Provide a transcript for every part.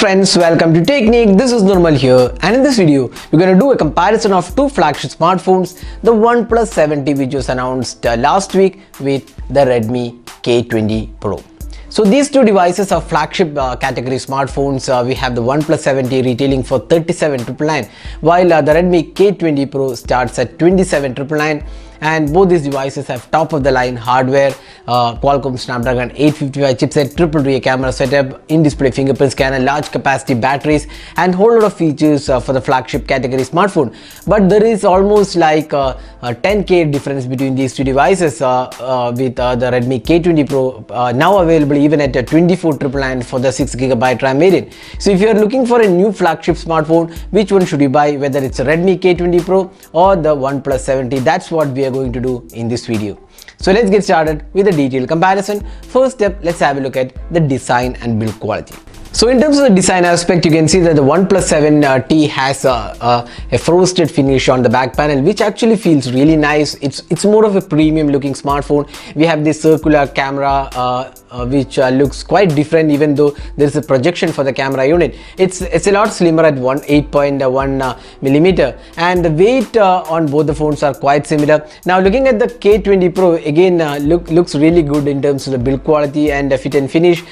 friends, welcome to Technique. This is Normal here, and in this video we're going to do a comparison of two flagship smartphones, the OnePlus 70 which was announced last week with the Redmi K20 Pro. So these two devices are flagship category smartphones. We have the OnePlus 70 retailing for 37,999 while the Redmi K20 Pro starts at 27,999. And both these devices have top of the line hardware, Qualcomm Snapdragon 855 chipset, triple rear camera setup, in-display fingerprint scanner, large capacity batteries, and whole lot of features for the flagship category smartphone. But there is almost like a 10k difference between these two devices with the Redmi K20 Pro now available even at 24,999 for the 6GB RAM variant. So if you are looking for a new flagship smartphone, which one should you buy, whether it's a Redmi K20 Pro or the OnePlus 70? That's what we are going to do in this video. So let's get started with a detailed comparison. First step, let's have a look at the design and build quality. So in terms of the design aspect, you can see that the OnePlus 7T has a frosted finish on the back panel, which actually feels really nice. It's more of a premium looking smartphone. We have this circular camera which looks quite different, even though there is a projection for the camera unit. It's a lot slimmer at 8.1 millimeter, and the weight on both the phones are quite similar. Now looking at the K20 Pro, again looks really good in terms of the build quality and fit and finish.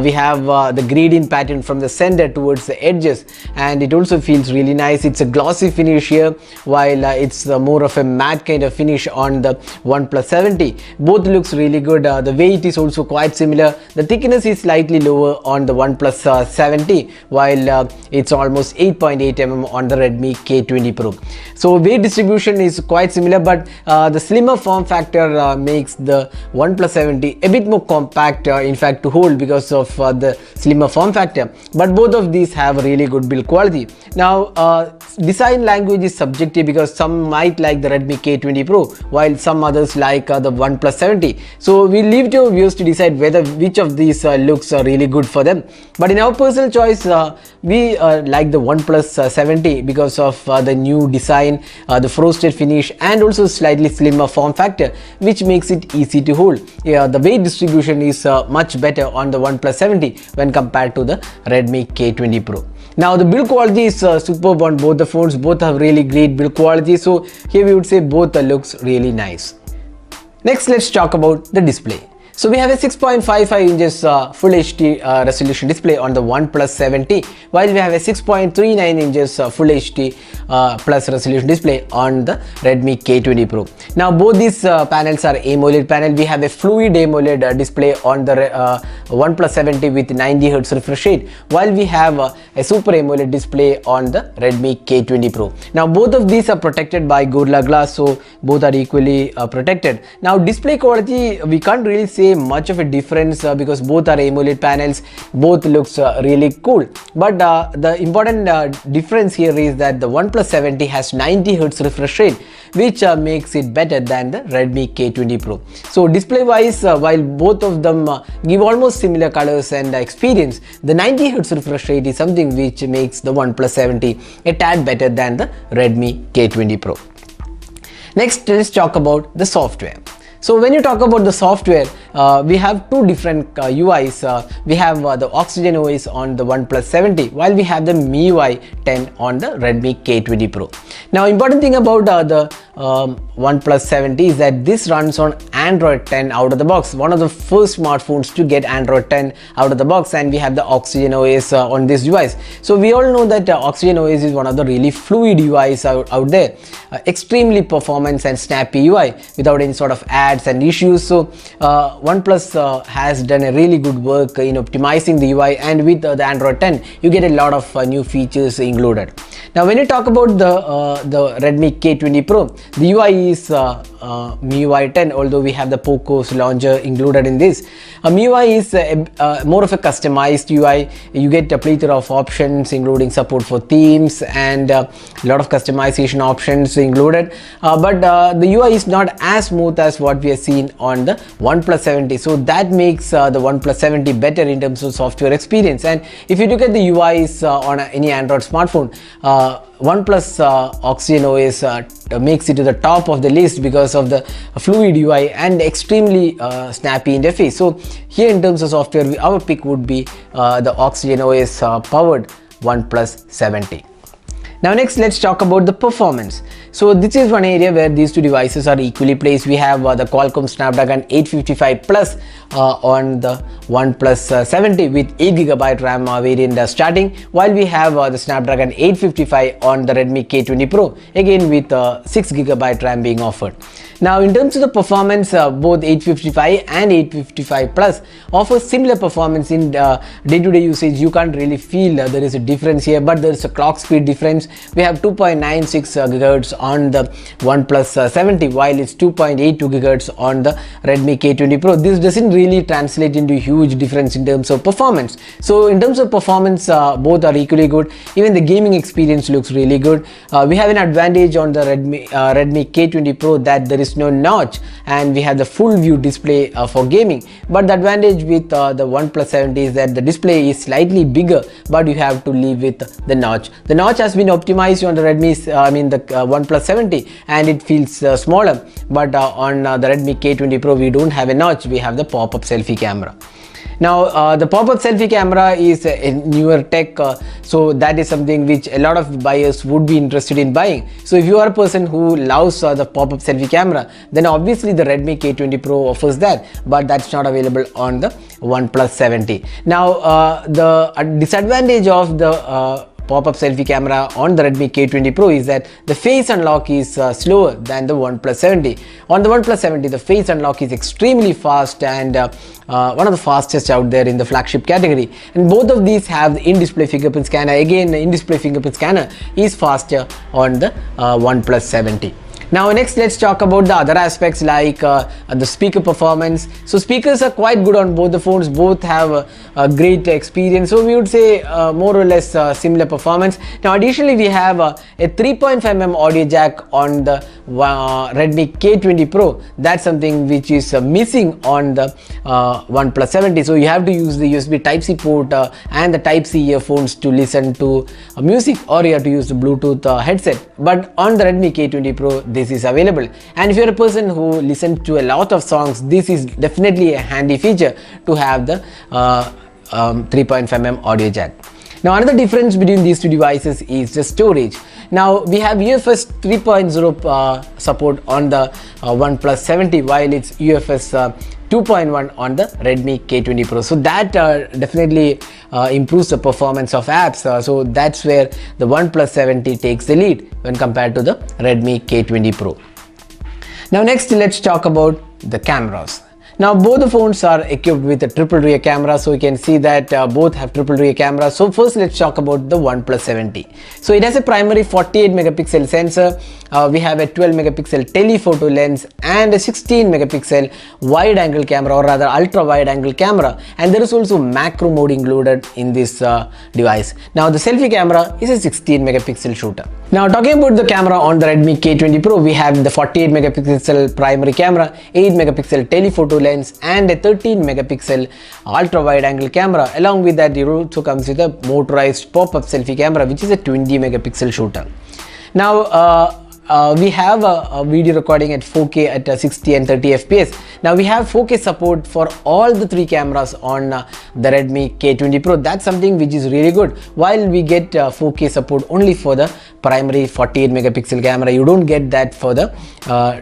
We have the gradient pattern from the center towards the edges, and it also feels really nice. It's a glossy finish here, while it's more of a matte kind of finish on the OnePlus 70. Both looks really good. The weight is also quite similar. The thickness is slightly lower on the OnePlus 70, while it's almost 8.8 mm on the Redmi K20 Pro. So weight distribution is quite similar, but the slimmer form factor makes the OnePlus 70 a bit more compact, in fact, to hold because of the slimmer form factor. But both of these have really good build quality. Now design language is subjective because some might like the Redmi K20 Pro while some others like the OnePlus 70. So we leave to our viewers to decide which of these looks really good for them. But in our personal choice, we like the OnePlus 70 because of the new design, the frosted finish, and also slightly slimmer form factor, which makes it easy to hold. The weight distribution is much better on the OnePlus 70 when compared to the Redmi K20 Pro. Now the build quality is superb on both the phones. Both have really great build quality, so here we would say both looks really nice. Next, let's talk about the display. So we have a 6.55 inches Full HD resolution display on the OnePlus 70, while we have a 6.39 inches Full HD plus resolution display on the Redmi K20 Pro. Now both these panels are AMOLED panel. We have a fluid AMOLED display on the OnePlus 70 with 90Hz refresh rate, while we have a Super AMOLED display on the Redmi K20 Pro. Now both of these are protected by Gorilla Glass, so both are equally protected. Now display quality, we can't really say much of a difference because both are AMOLED panels. Both looks really cool, but the important difference here is that the OnePlus 70 has 90Hz refresh rate, which makes it better than the Redmi K20 Pro. So display wise, while both of them give almost similar colors and experience, the 90Hz refresh rate is something which makes the OnePlus 70 a tad better than the Redmi K20 Pro. Next, let's talk about the software. So when you talk about the software, we have two different UIs. We have the Oxygen OS on the OnePlus 70, while we have the MIUI 10 on the Redmi K20 Pro. Now important thing about the OnePlus 70 is that this runs on Android 10 out of the box. One of the first smartphones to get Android 10 out of the box, and we have the Oxygen OS on this device. So we all know that Oxygen OS is one of the really fluid UIs out there. Extremely performance and snappy UI without any sort of ads and issues. So OnePlus has done a really good work in optimizing the UI, and with the Android 10 you get a lot of new features included. Now when you talk about the Redmi K20 Pro, the UI is MIUI 10, although we have the Poco's launcher included in this. MIUI is more of a customized UI. You get a plethora of options including support for themes and a lot of customization options included, but the UI is not as smooth as what we have seen on the OnePlus 70. So that makes the OnePlus 70 better in terms of software experience. And if you look at the UIs on any Android smartphone, OnePlus Oxygen OS makes it to the top of the list because of the fluid UI and extremely snappy interface. So here in terms of software, our pick would be the Oxygen OS powered OnePlus 70. Now next, let's talk about the performance. So this is one area where these two devices are equally placed. We have the Qualcomm Snapdragon 855 Plus on the OnePlus 70 with 8GB RAM variant starting, while we have the Snapdragon 855 on the Redmi K20 Pro, again with 6GB RAM being offered. Now in terms of the performance, both 855 and 855 Plus offer similar performance in day-to-day usage. You can't really feel there is a difference here, but there is a clock speed difference. We have 2.96 GHz on the OnePlus 70, while it's 2.82 GHz on the Redmi K20 Pro. This doesn't really translate into huge difference in terms of performance. So in terms of performance, both are equally good. Even the gaming experience looks really good. We have an advantage on the Redmi K20 Pro that there is no notch, and we have the full view display for gaming. But the advantage with the OnePlus 70 is that the display is slightly bigger, but you have to live with the notch. The notch has been optimized on the OnePlus 70, and it feels smaller. But on the Redmi K20 Pro, we don't have a notch. We have the pop-up selfie camera. Now the pop-up selfie camera is a newer tech, so that is something which a lot of buyers would be interested in buying. So if you are a person who loves the pop-up selfie camera, then obviously the Redmi K20 Pro offers that, but that's not available on the OnePlus 70. Now the disadvantage of the pop-up selfie camera on the Redmi K20 Pro is that the face unlock is slower than the OnePlus 70. On the OnePlus 70, the face unlock is extremely fast and one of the fastest out there in the flagship category. And both of these have the in-display fingerprint scanner. Again, the in-display fingerprint scanner is faster on the OnePlus 70. Now next, let's talk about the other aspects like the speaker performance. So speakers are quite good on both the phones. Both have a great experience, so we would say more or less similar performance. Now additionally, we have a 3.5mm audio jack on the Redmi K20 Pro. That's something which is missing on the OnePlus 70. So you have to use the USB Type-C port and the Type-C earphones to listen to music, or you have to use the Bluetooth headset. But on the Redmi K20 Pro, this is available. And if you're a person who listens to a lot of songs, this is definitely a handy feature to have the 3.5mm audio jack. Now another difference between these two devices is the storage. Now we have UFS 3.0 support on the OnePlus 70, while it's UFS 2.1 on the Redmi K20 Pro. So that definitely improves the performance of apps. So that's where the OnePlus 70 takes the lead when compared to the Redmi K20 Pro. Now next, let's talk about the cameras. Now both the phones are equipped with a triple rear camera, so you can see that both have triple rear camera. So first, let's talk about the OnePlus 70. So it has a primary 48 megapixel sensor. We have a 12 megapixel telephoto lens and a 16 megapixel wide angle camera, or rather ultra wide angle camera, and there is also macro mode included in this device. Now the selfie camera is a 16 megapixel shooter. Now talking about the camera on the Redmi K20 Pro, we have the 48 megapixel primary camera, 8 megapixel telephoto lens and a 13 megapixel ultra wide angle camera. Along with that, it also comes with a motorized pop-up selfie camera, which is a 20 megapixel shooter. Now we have a video recording at 4K at 60 and 30 FPS. Now we have 4K support for all the three cameras on the Redmi K20 Pro. That's something which is really good. While we get 4K support only for the primary 48 megapixel camera, you don't get that for the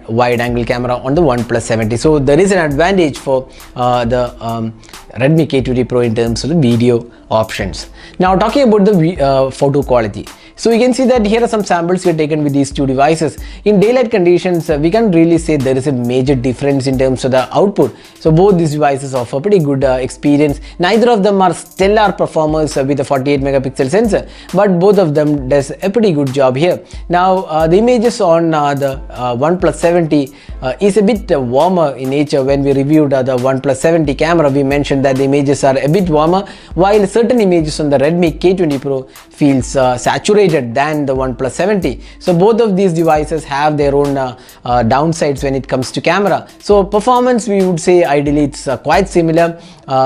wide angle camera on the OnePlus 70. So there is an advantage for the Redmi K20 Pro in terms of the video options. Now talking about the photo quality. So you can see that here are some samples here taken with these two devices. In daylight conditions, we can't really say there is a major difference in terms of the output. So both these devices offer pretty good experience. Neither of them are stellar performers with a 48 megapixel sensor, but both of them does a pretty good job here. Now the images on the OnePlus 70 is a bit warmer in nature. When we reviewed the OnePlus 70 camera, we mentioned that the images are a bit warmer, while certain images on the Redmi K20 Pro feels saturated than the OnePlus 70. So both of these devices have their own downsides when it comes to camera. So performance, we would say ideally it's quite similar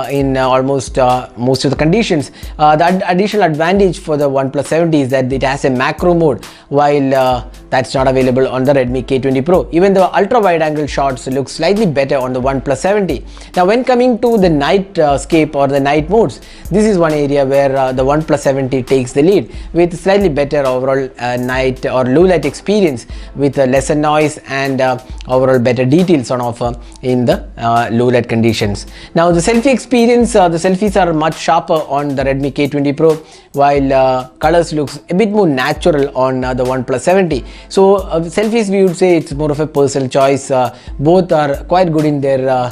in almost most of the conditions. The additional advantage for the OnePlus 70 is that it has a macro mode, while that's not available on the Redmi K20 Pro. Even the ultra wide angle shots look slightly better on the OnePlus 70. Now when coming to the night scape or the night modes, this is one area where the OnePlus 70 takes the lead with slightly better overall night or low light experience, with lesser noise and overall better details on offer in the low light conditions. Now the selfie experience, the selfies are much sharper on the Redmi K20 Pro, while colors looks a bit more natural on the OnePlus 70. So selfies, we would say it's more of a personal choice. Both are quite good in their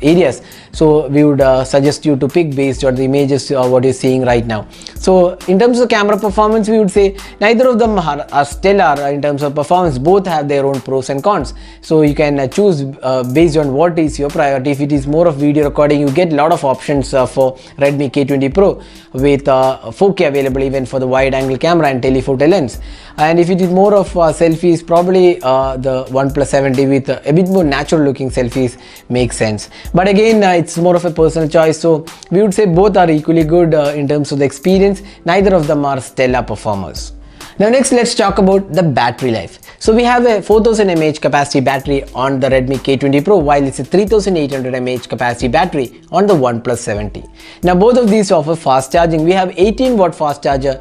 areas, so we would suggest you to pick based on the images what you're seeing right now. So in terms of camera performance, we would say neither of them are stellar in terms of performance. Both have their own pros and cons, so you can choose based on what is your priority. If it is more of video recording, you get a lot of options for Redmi K20 Pro with 4K available even for the wide angle camera and telephoto lens. And if it is more of selfies, probably the OnePlus 70 with a bit more natural looking selfies makes sense. But again, it's more of a personal choice, so we would say both are equally good in terms of the experience. Neither of them are stellar performers. Now next, let's talk about the battery life. So we have a 4000 mAh capacity battery on the Redmi K20 Pro, while it's a 3800 mAh capacity battery on the OnePlus 70. Now both of these offer fast charging. We have 18-watt fast charger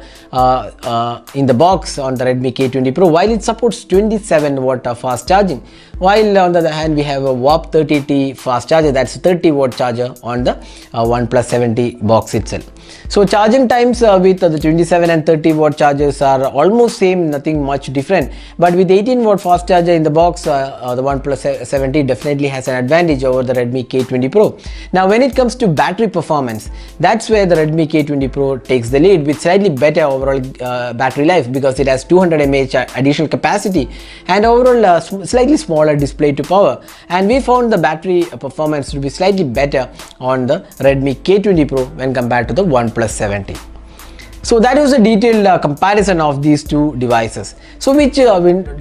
in the box on the Redmi K20 Pro, while it supports 27-watt fast charging. While on the other hand, we have a Warp 30T fast charger, that's a 30-watt charger on the OnePlus 70 box itself. So charging times with the 27 and 30-watt chargers are almost same, nothing much different. But with 18-watt fast charger in the box, the OnePlus 70 definitely has an advantage over the Redmi K20 Pro. Now when it comes to battery performance, that's where the Redmi K20 Pro takes the lead with slightly better overall battery life, because it has 200 mAh additional capacity and overall slightly smaller display to power. And we found the battery performance to be slightly better on the Redmi K20 Pro when compared to the OnePlus 70. So that was a detailed comparison of these two devices. So which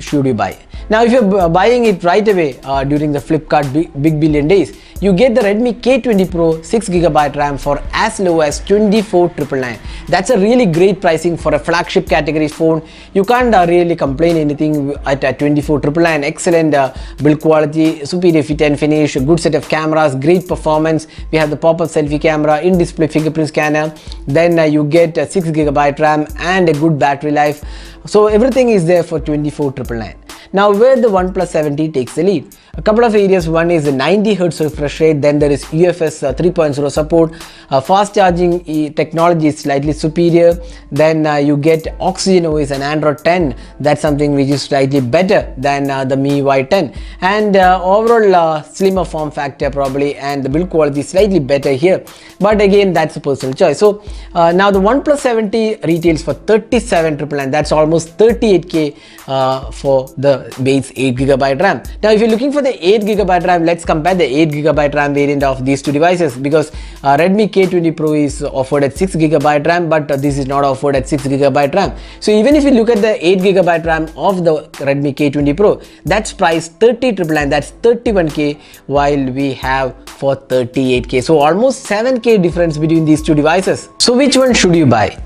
should you buy? Now if you're buying it right away during the Flipkart Big Billion Days, you get the Redmi K20 Pro 6GB RAM for as low as 24,999. That's a really great pricing for a flagship category phone. You can't really complain anything at 24,999. Excellent build quality, superior fit and finish, good set of cameras, great performance. We have the pop-up selfie camera, in-display fingerprint scanner. Then you get 6GB RAM and a good battery life. So everything is there for 24,999. Now where the OnePlus 70 takes the lead? A couple of areas. One is the 90Hz refresh rate, then there is UFS 3.0 support, fast charging technology is slightly superior, then you get Oxygen OS and Android 10, that's something which is slightly better than the MIUI 10, and overall slimmer form factor probably, and the build quality is slightly better here, but again that's a personal choice. So now the OnePlus 70 retails for 37,999, that's almost 38K for the base 8GB RAM. Now if you're looking for the 8GB RAM, let's compare the 8GB RAM variant of these two devices, because Redmi K20 Pro is offered at 6GB RAM, but this is not offered at 6GB RAM. So even if you look at the 8GB RAM of the Redmi K20 Pro, that's priced 30,999, that's 31K, while we have for 38K. So almost 7K difference between these two devices. So which one should you buy?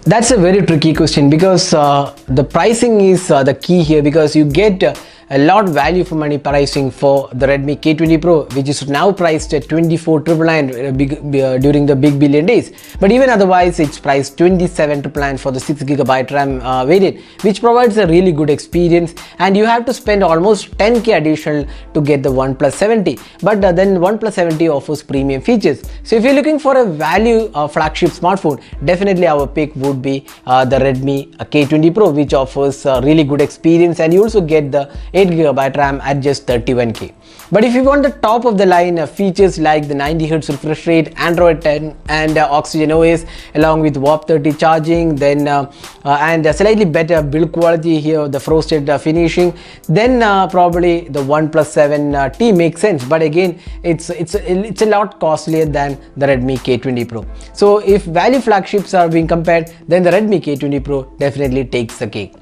That's a very tricky question, because the pricing is the key here, because you get a lot value for money pricing for the Redmi K20 Pro, which is now priced at 24,999 during the Big Billion Days. But even otherwise, it's priced 27,999 for the 6GB RAM variant, which provides a really good experience, and you have to spend almost 10K additional to get the OnePlus 70. But then OnePlus 70 offers premium features. So if you're looking for a value flagship smartphone, definitely our pick would be the Redmi K20 Pro, which offers a really good experience, and you also get the 8GB RAM at just 31k. But if you want the top of the line features like the 90Hz refresh rate, Android 10 and Oxygen OS along with Warp 30 charging, then and slightly better build quality here, the frosted finishing, then probably the OnePlus 7T makes sense. But again, it's a lot costlier than the Redmi K20 Pro. So if value flagships are being compared, then the Redmi K20 Pro definitely takes the cake.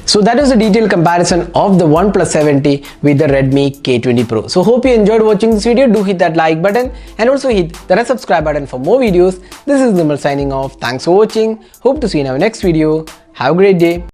So that is a detailed comparison of the OnePlus 7T with the Redmi K20 Pro. So hope you enjoyed watching this video. Do hit that like button and also hit the red subscribe button for more videos. This is Nimal signing off. Thanks for watching. Hope to see you in our next video. Have a great day.